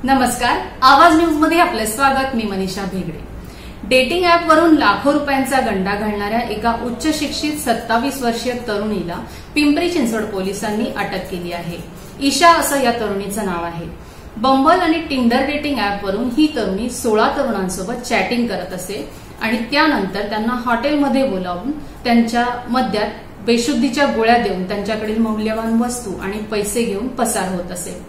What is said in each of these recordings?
नमस्कार, आवाज न्यूज मध्ये आपले स्वागत. मी मनीषा भेगडे. डेटिंग ॲपवरून लाखो रुपयांचा गंडा घालणाऱ्या एका उच्च शिक्षित 27 वर्षीय तरुणीला पिंपरी चिंचवड पोलिसांनी अटक केली आहे. ईशा असं या तरुणीचं नाव आहे. बंबल आणि टिंडर डेटिंग ॲपवरून ही तरुणी 16 तरुणांसोबत चॅटिंग करत असे आणि त्यानंतर त्यांना हॉटेलमध्ये बोलावून त्यांच्या मद्यात बेशुद्धीच्या गोळ्या देऊन त्यांच्याकडील मौल्यवान वस्तू आणि पैसे घेऊन पसार होत असे.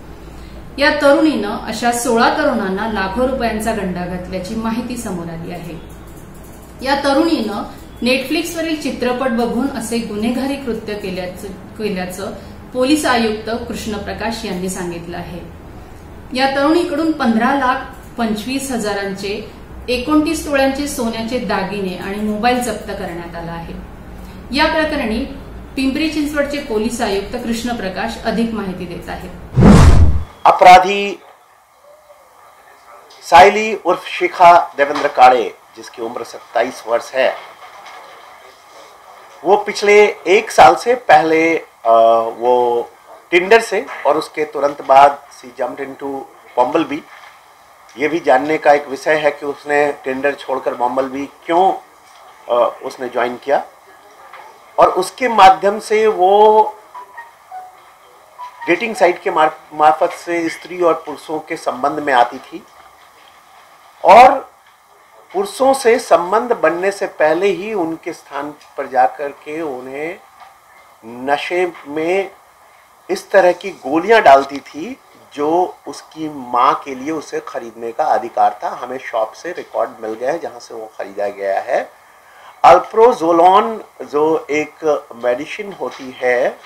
या तरुणीनं अशा 16 तरुणांना लाखो रुपयांचा गंडा घातल्याची माहिती समोर आली आहे. या तरुणीनं नेटफ्लिक्सवरील चित्रपट बघून असे गुन्हेगारी कृत्य केल्याचं पोलीस आयुक्त कृष्ण प्रकाश यांनी सांगितलं आहे. या तरुणीकडून 15,25,000चे 29 तोळ्यांचे सोन्याचे दागिने आणि मोबाईल जप्त करण्यात आला आहे. या प्रकरणी पिंपरी चिंचवडचे पोलीस आयुक्त कृष्ण प्रकाश अधिक माहिती देत आहेत. अपराधी साइली उर्फ शिखा देवेंद्र काड़े, जिसकी उम्र 27 वर्ष है, वो पिछले 1 साल से पहले वो टिंडर से और उसके तुरंत बाद सी जम्प्ड इनटू बम्बलबी. ये भी जानने का एक विषय है कि उसने टिंडर छोड़कर बम्बलबी क्यों उसने ज्वाइन किया, और उसके माध्यम से वो डेटिंग साइट के मार्फत से स्त्री और पुरुषों के संबंध में आती थी, और पुरुषों से संबंध बनने से पहले ही उनके स्थान पर जाकर के उन्हें नशे में इस तरह की गोलियां डालती थी जो उसकी मां के लिए उसे खरीदने का अधिकार था. हमें शॉप से रिकॉर्ड मिल गया है जहां से वो खरीदा गया है. अल्प्रोजोलॉन जो एक मेडिसिन होती है,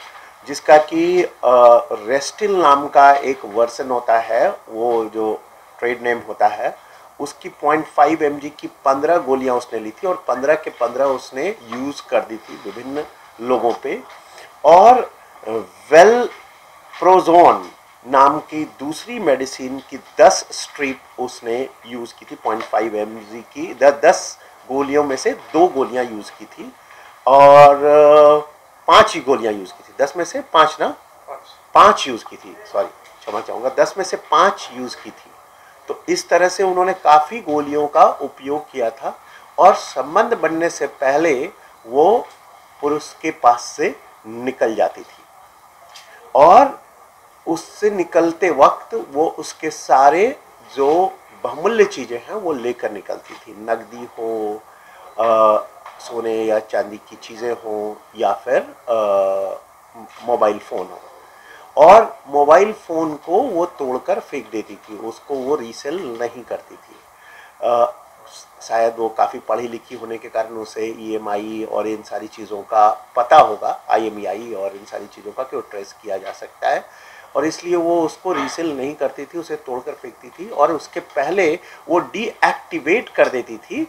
जिसका कि रेस्टिल नाम का एक वर्जन होता है, वो जो ट्रेड नेम होता है, उसकी 0.5 mg की 15 गोलियां उसने ली थी और 15 के 15 उसने यूज कर दी थी विभिन्न लोगों पे. और वेलप्रोजोन नाम की दूसरी मेडिसिन की 10 स्ट्रिप उसने यूज की थी. 0.5 mg की 10 गोलियों में से 2 गोलियां यूज की थी और 5 ही गोलियां यूज की थी. 10 में से 5 ना 5 यूज की थी, सॉरी क्षमा चाहूंगा, 10 में से 5 यूज की थी. तो इस तरह से उन्होंने काफी गोलियों का उपयोग किया था, और संबंध बनने से पहले वो पुरुष के पास से निकल जाती थी, और उससे निकलते वक्त वो उसके सारे जो बहुमूल्य चीजें हैं वो लेकर निकलती थी. नकदी हो, सोने या चांदी की चीजें हो, या फिर मोबाइल फोन हो. और मोबाइल फोन को वो तोड़कर फेंक देती थी, उसको वो रीसेल नहीं करती थी. शायद वो काफ़ी पढ़ी लिखी होने के कारण उसे EMI और इन सारी चीज़ों का पता होगा, IMEI और इन सारी चीज़ों का, कि वो ट्रेस किया जा सकता है, और इसलिए वो उसको रीसेल नहीं करती थी, उसे तोड़कर फेंकती थी. और उसके पहले वो डीएक्टिवेट कर देती थी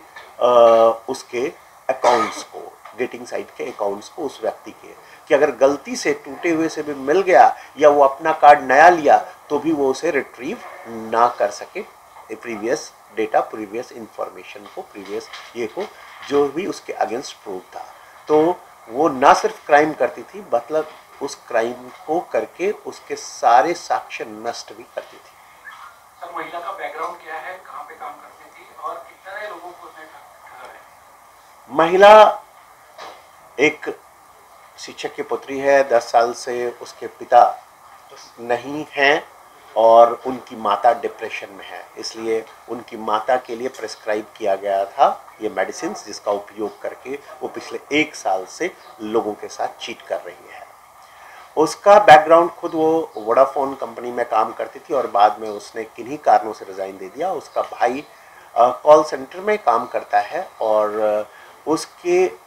उसके अकाउंट्स को, डेटिंग साइट के अकाउंट्स को, उस व्यक्ति के, कि अगर गलती से टूटे हुए से भी मिल गया या वो अपना कार्ड नया लिया तो भी वो उसे रिट्रीव ना कर सके. प्रीवियस डेटा, प्रीवियस इंफॉर्मेशन को, प्रीवियस ये को, जो भी उसके अगेंस्ट प्रूव था. तो वो ना सिर्फ क्राइम करती थी, मतलब उस क्राइम को करके उसके सारे साक्ष्य नष्ट भी करती थी. सर, महिला का बैकग्राउंड क्या है, कहाँ पे काम करती थी और कितने लोगों को उसने ठगा है? महिला एक शिक्षक की पुत्री है. 10 साल से उसके पिता नहीं हैं और उनकी माता डिप्रेशन में है, इसलिए उनकी माता के लिए प्रिस्क्राइब किया गया था ये मेडिसिन, जिसका उपयोग करके वो पिछले 1 साल से लोगों के साथ चीट कर रही है. उसका बैकग्राउंड, खुद वो वोडाफोन कंपनी में काम करती थी और बाद में उसने किन्हीं कारणों से रिजाइन दे दिया. उसका भाई कॉल सेंटर में काम करता है, और उसकी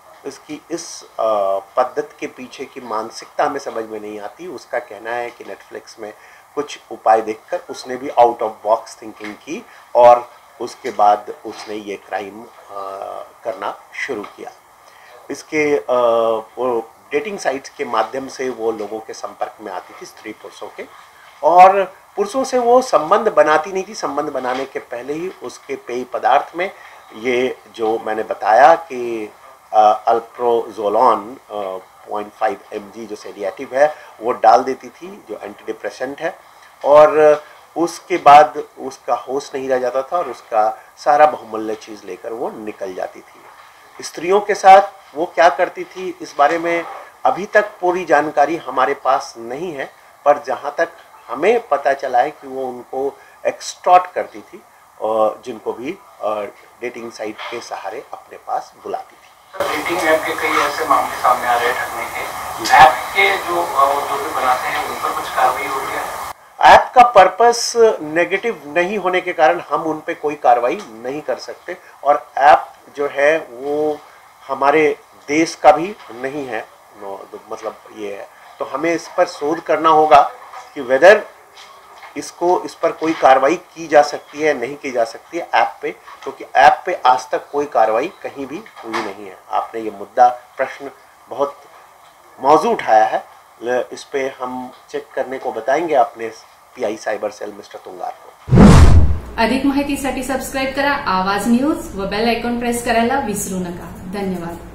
इस पद्धति के पीछे की मानसिकता हमें समझ में नहीं आती. उसका कहना है कि नेटफ्लिक्स में कुछ उपाय देखकर उसने भी आउट ऑफ बॉक्स थिंकिंग की, और उसके बाद उसने ये क्राइम करना शुरू किया. इसके वो डेटिंग साइट्स के माध्यम से वो लोगों के संपर्क में आती थी, स्त्री पुरुषों के, और पुरुषों से वो संबंध बनाती नहीं थी. संबंध बनाने के पहले ही उसके पेय पदार्थ में ये जो मैंने बताया कि अल्प्रोजोलॉन 0.5 mg जो सेडिएटिव है वो डाल देती थी, जो एंटी डिप्रेसेंट है, और उसके बाद उसका होश नहीं रह जाता था और उसका सारा बहुमूल्य चीज़ लेकर वो निकल जाती थी। स्त्रियों के साथ वो क्या करती थी इस बारे में अभी तक पूरी जानकारी हमारे पास नहीं है, पर जहाँ तक हमें पता चला है कि वो उनको एक्सटॉर्ट करती थी और जिनको भी डेटिंग साइट के सहारे अपने पास बुलाती थी। डेटिंग ऐप के कई ऐसे मामले सामने आ रहे हैं ठगने के। ऐप के जो भी बनाते हैं उन पर कुछ कार्रवाई हो रही है? ऐप का पर्पस नेगेटिव नहीं होने के कारण हम उन पे कोई कार्रवाई नहीं कर सकते और ऐप जो है वो हमारे देश का भी नहीं है, मतलब ये है, तो हमें इस पर शोध करना होगा कि वेदर इस पर कोई कार्रवाई की जा सकती है नहीं की जा सकती है ऐप पे, क्योंकि ऐप पे आज तक कोई कार्रवाई कहीं भी हुई नहीं है। आपने ये मुद्दा प्रश्न बहुत मौजू उठाया है, इस पे हम चेक करने को बताएंगे अपने PI cyber cell mister Tungar को। अधिक माहितीसाठी सबस्क्राईब करा आवाज न्यूज व बेल आयकॉन प्रेस करायला विसरू नका। धन्यवाद।